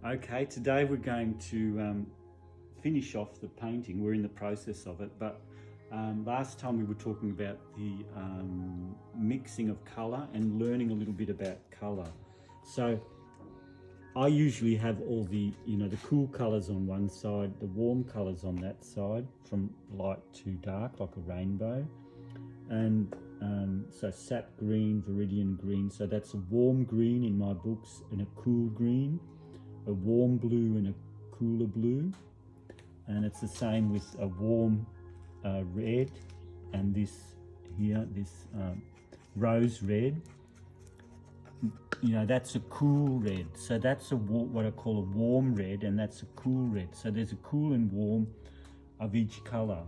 Okay, today we're going to finish off the painting. We're in the process of it, but last time we were talking about the mixing of colour and learning a little bit about colour. So I usually have all the, the cool colours on one side, the warm colours on that side, from light to dark, like a rainbow. And so sap green, viridian green, so that's a warm green in my books, and a cool green, a warm blue and a cooler blue, and it's the same with a warm red, and this here, this rose red, that's a cool red. So that's what I call a warm red, and that's a cool red. So there's a cool and warm of each color.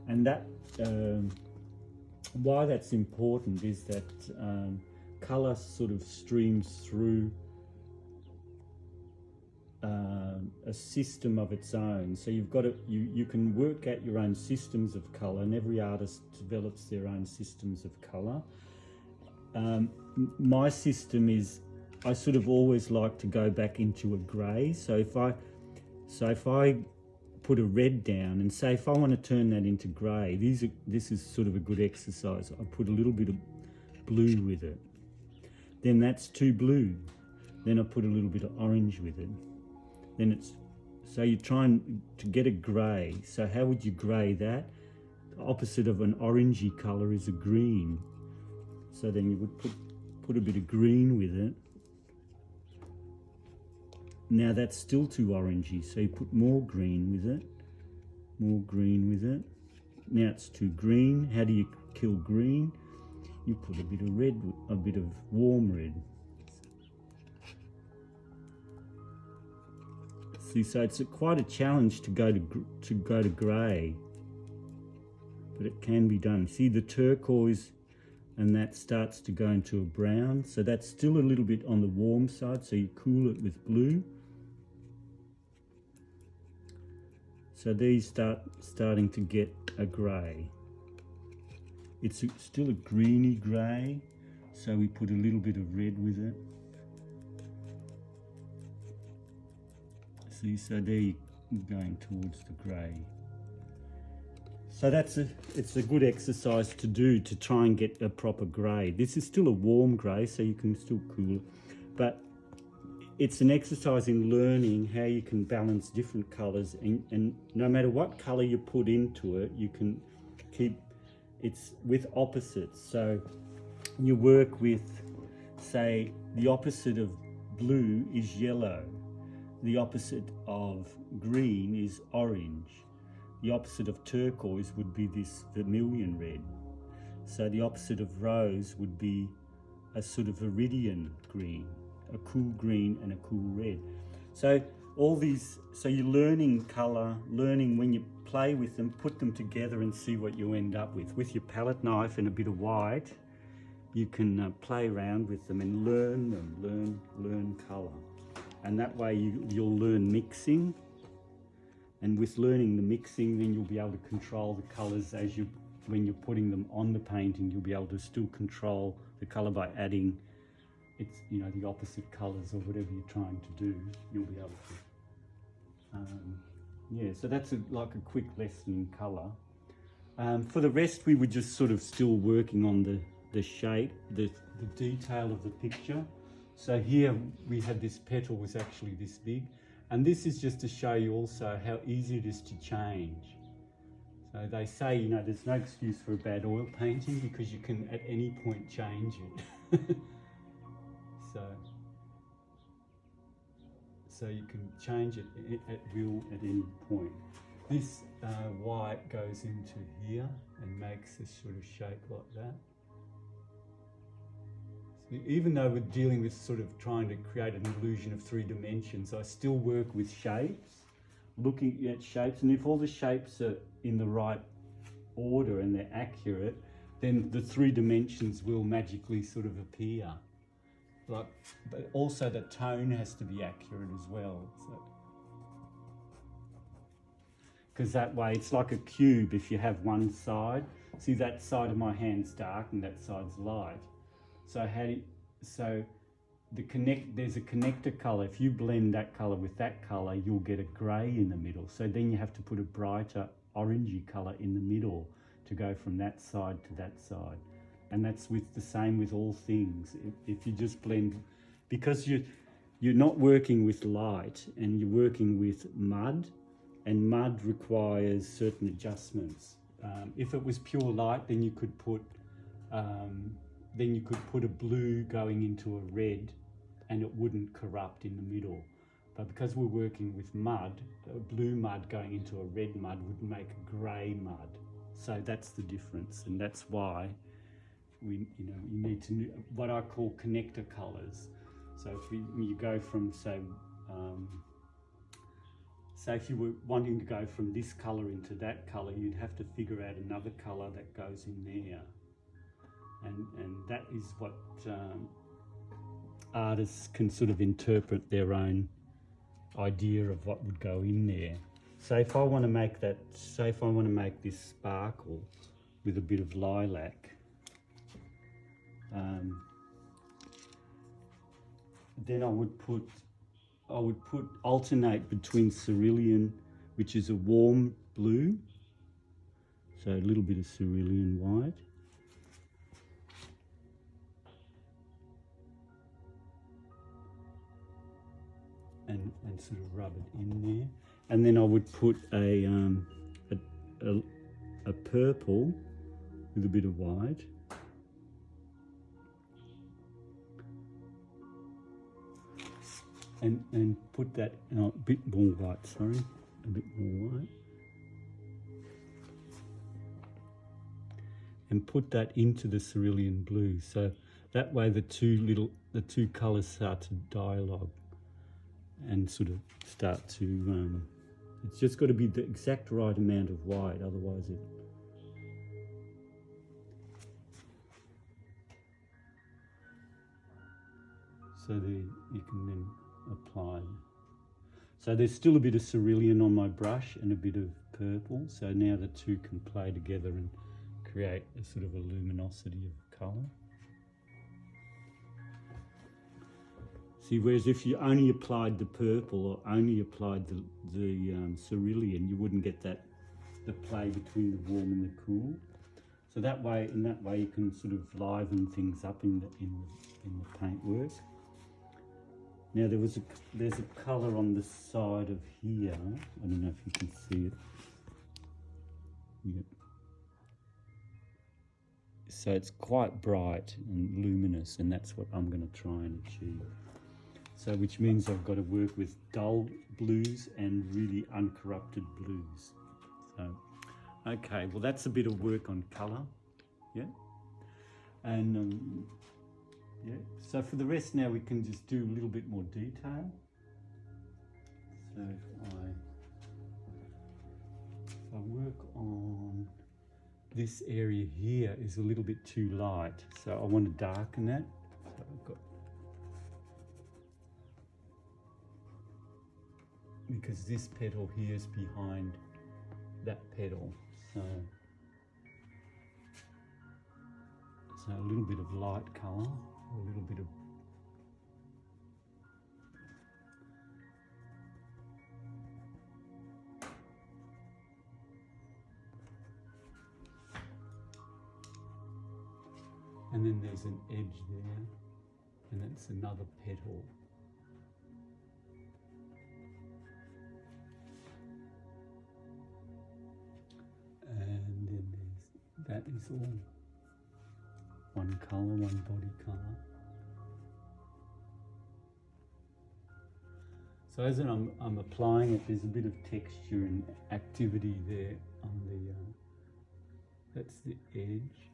And that why that's important is that color sort of streams through a system of its own. So you've got to, you can work out your own systems of color, and every artist develops their own systems of color. My system is, I sort of always like to go back into a gray. So if I put a red down and say if I want to turn that into grey, this is sort of a good exercise. I put a little bit of blue with it, then that's too blue. Then I put a little bit of orange with it. Then so you're trying to get a grey. So how would you grey that? The opposite of an orangey colour is a green. So then you would put a bit of green with it. Now that's still too orangey, so you put more green with it, more green with it. Now it's too green. How do you kill green? You put a bit of red, a bit of warm red. See, so it's quite a challenge to go to grey, but it can be done. See the turquoise, and that starts to go into a brown. So that's still a little bit on the warm side. So you cool it with blue. So these starting to get a grey. It's still a greeny grey, so we put a little bit of red with it. See, so there you're going towards the grey. So it's a good exercise to do to try and get a proper grey. This is still a warm grey, so you can still cool it, but it's an exercise in learning how you can balance different colours, and no matter what colour you put into it, you can keep, it's with opposites. So you work with, say, the opposite of blue is yellow, the opposite of green is orange, the opposite of turquoise would be this vermilion red, so the opposite of rose would be a sort of viridian green, a cool green and a cool red. So all these, so you're learning colour, learning when you play with them, put them together and see what you end up with. With your palette knife and a bit of white, you can play around with them and learn them, learn colour. And that way you'll learn mixing. And with learning the mixing, then you'll be able to control the colours when you're putting them on the painting, you'll be able to still control the colour by adding the opposite colours or whatever you're trying to do, you'll be able to. So that's like a quick lesson in colour. For the rest, we were just sort of still working on the shape, the detail of the picture. So here we had this petal was actually this big, and this is just to show you also how easy it is to change. So they say, there's no excuse for a bad oil painting because you can at any point change it. So you can change it at will at any point. This white goes into here and makes this sort of shape like that. So even though we're dealing with sort of trying to create an illusion of 3 dimensions, I still work with shapes, looking at shapes, and if all the shapes are in the right order and they're accurate, then the 3 dimensions will magically sort of appear. But also the tone has to be accurate as well. Because that way it's like a cube. If you have one side, see that side of my hand's dark and that side's light. So there's a connector color. If you blend that color with that color, you'll get a gray in the middle. So then you have to put a brighter orangey color in the middle to go from that side to that side. And that's with the same with all things. If you just blend, because you're not working with light and you're working with mud, and mud requires certain adjustments. If it was pure light, then you could put a blue going into a red and it wouldn't corrupt in the middle. But because we're working with mud, a blue mud going into a red mud would make a grey mud. So that's the difference, and that's why you need to know what I call connector colours. So if you go from, say if you were wanting to go from this colour into that colour, you'd have to figure out another colour that goes in there. And that is what artists can sort of interpret their own idea of what would go in there. So if I want to make that, say if I want to make this sparkle with a bit of lilac, then I would alternate between cerulean, which is a warm blue, so a little bit of cerulean white, and sort of rub it in there, and then I would put a purple with a bit of white, and put that a bit more white. Sorry, a bit more white, and put that into the cerulean blue. So that way the two colours start to dialogue and sort of start to, it's just got to be the exact right amount of white, otherwise it, so you can then apply. So there's still a bit of cerulean on my brush and a bit of purple, so now the two can play together and create a sort of a luminosity of colour. See, whereas if you only applied the purple or only applied the cerulean, you wouldn't get the play between the warm and the cool. So in that way you can sort of liven things up in the paintwork. Now there's a colour on the side of here. I don't know if you can see it. Yep. So it's quite bright and luminous, and that's what I'm going to try and achieve. So which means I've got to work with dull blues and really uncorrupted blues. So, okay, well that's a bit of work on colour, yeah? And yeah, so for the rest now we can just do a little bit more detail. So if I work on this area here is a little bit too light, so I want to darken that. So I've got, because this petal here is behind that petal, so a little bit of light colour, a little bit of and then there's an edge there, and that's another petal. And then that is all one colour, one body colour. So as I'm applying it, there's a bit of texture and activity there on the, that's the edge.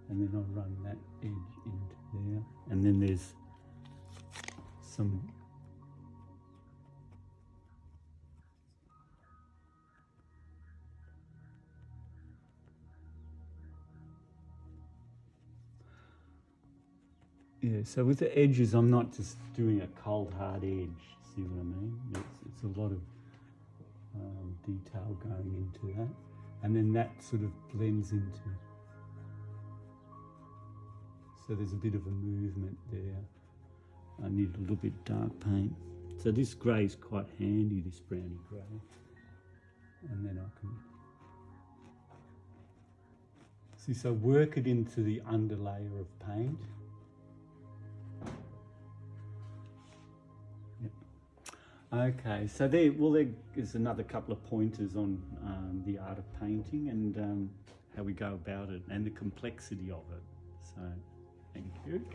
And then I'll run that edge into there. And then there's some yeah, so with the edges, I'm not just doing a cold hard edge, see what I mean? It's a lot of detail going into that. And then that sort of blends into, so there's a bit of a movement there. I need a little bit dark paint. So this grey is quite handy, this browny grey. And then I can see, so work it into the underlayer of paint. Yep. Okay, so there is another couple of pointers on the art of painting and how we go about it and the complexity of it. So, thank you.